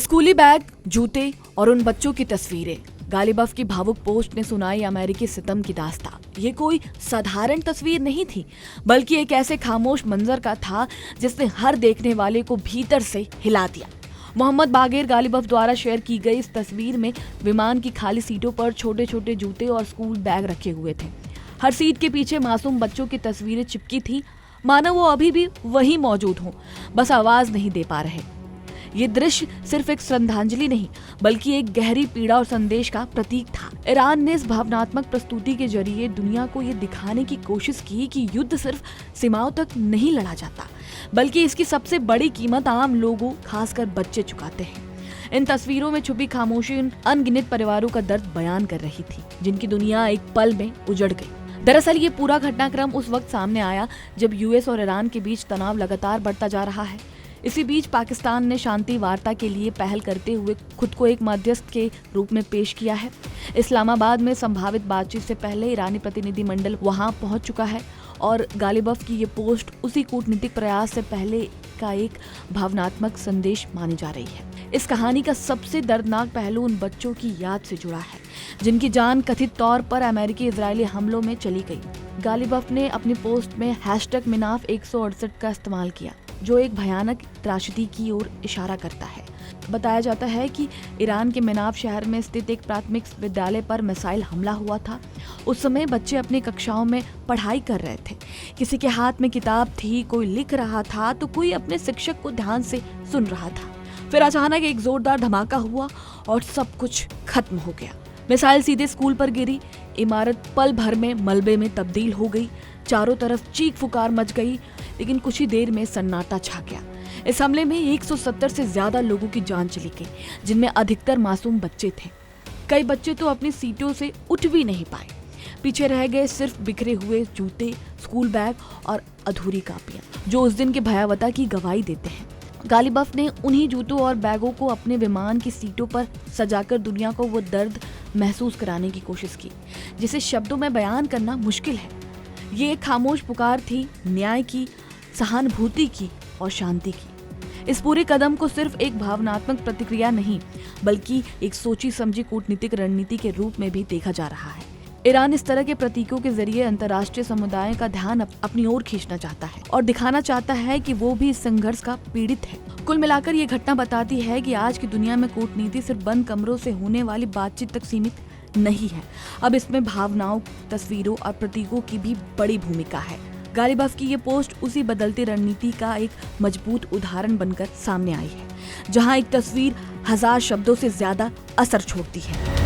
स्कूली बैग, जूते और उन बच्चों की तस्वीरें। गालिबफ की भावुक पोस्ट ने सुनाई अमेरिकी सितम की दास्तां। ये कोई साधारण तस्वीर नहीं थी, बल्कि एक ऐसे खामोश मंजर का था जिसने हर देखने वाले को भीतर से हिला दिया। मोहम्मद बागेर गालिबफ द्वारा शेयर की गई इस तस्वीर में विमान की खाली सीटों पर छोटे छोटे जूते और स्कूल बैग रखे हुए थे। हर सीट के पीछे मासूम बच्चों की तस्वीरें चिपकी थी, मानो वो अभी भी वहीं मौजूद हों, बस आवाज नहीं दे पा रहे। ये दृश्य सिर्फ एक श्रद्धांजलि नहीं, बल्कि एक गहरी पीड़ा और संदेश का प्रतीक था। ईरान ने इस भावनात्मक प्रस्तुति के जरिए दुनिया को ये दिखाने की कोशिश की कि युद्ध सिर्फ सीमाओं तक नहीं लड़ा जाता, बल्कि इसकी सबसे बड़ी कीमत आम लोगों, खासकर बच्चे चुकाते हैं। इन तस्वीरों में छुपी खामोशी उन अनगिनत परिवारों का दर्द बयान कर रही थी, जिनकी दुनिया एक पल में उजड़ गई। दरअसल ये पूरा घटनाक्रम उस वक्त सामने आया जब यूएस और ईरान के बीच तनाव लगातार बढ़ता जा रहा है। इसी बीच पाकिस्तान ने शांति वार्ता के लिए पहल करते हुए खुद को एक मध्यस्थ के रूप में पेश किया है। इस्लामाबाद में संभावित बातचीत से पहले ईरानी प्रतिनिधिमंडल वहां पहुंच चुका है और गालिबफ की ये पोस्ट उसी कूटनीतिक प्रयास से पहले का एक भावनात्मक संदेश मानी जा रही है। इस कहानी का सबसे दर्दनाक पहलू उन बच्चों की याद से जुड़ा है, जिनकी जान कथित तौर पर अमेरिकी इजरायली हमलों में चली गई। गालिबफ ने अपनी पोस्ट में #मिनाफ 168 का इस्तेमाल किया, जो एक भयानक त्रासदी की ओर इशारा करता है। बताया जाता है कि ईरान के मिनाफ शहर में स्थित एक प्राथमिक विद्यालय पर मिसाइल हमला हुआ था। उस समय बच्चे अपनी कक्षाओं में पढ़ाई कर रहे थे। किसी के हाथ में किताब थी, कोई लिख रहा था तो कोई अपने शिक्षक को ध्यान से सुन रहा था। फिर अचानक एक जोरदार धमाका हुआ और सब कुछ खत्म हो गया। मिसाइल सीधे स्कूल पर गिरी, इमारत पल भर में मलबे में तब्दील हो गई, चारों तरफ चीख पुकार मच गई, लेकिन कुछ ही देर में सन्नाटा छा गया। इस हमले में 170 से ज्यादा लोगों की जान चली गई, जिनमें अधिकतर मासूम बच्चे थे। कई बच्चे तो अपनी सीटों से उठ भी नहीं पाए। पीछे रह गए सिर्फ बिखरे हुए जूते, स्कूल बैग और अधूरी कापियां, जो उस दिन की भयावता की गवाही देते हैं। गालिबफ ने उन्हीं जूतों और बैगों को अपने विमान की सीटों पर सजाकर दुनिया को वो दर्द महसूस कराने की कोशिश की, जिसे शब्दों में बयान करना मुश्किल है। ये एक खामोश पुकार थी, न्याय की, सहानुभूति की और शांति की। इस पूरे कदम को सिर्फ एक भावनात्मक प्रतिक्रिया नहीं, बल्कि एक सोची समझी कूटनीतिक रणनीति के रूप में भी देखा जा रहा है। ईरान इस तरह के प्रतीकों के जरिए अंतर्राष्ट्रीय समुदाय का ध्यान अपनी ओर खींचना चाहता है और दिखाना चाहता है कि वो भी इस संघर्ष का पीड़ित है। कुल मिलाकर ये घटना बताती है कि आज की दुनिया में कूटनीति सिर्फ बंद कमरों से होने वाली बातचीत तक सीमित नहीं है। अब इसमें भावनाओं, तस्वीरों और प्रतीकों की भी बड़ी भूमिका है। गालिबफ की ये पोस्ट उसी बदलती रणनीति का एक मजबूत उदाहरण बनकर सामने आई है, जहां एक तस्वीर 1000 शब्दों से ज्यादा असर छोड़ती है।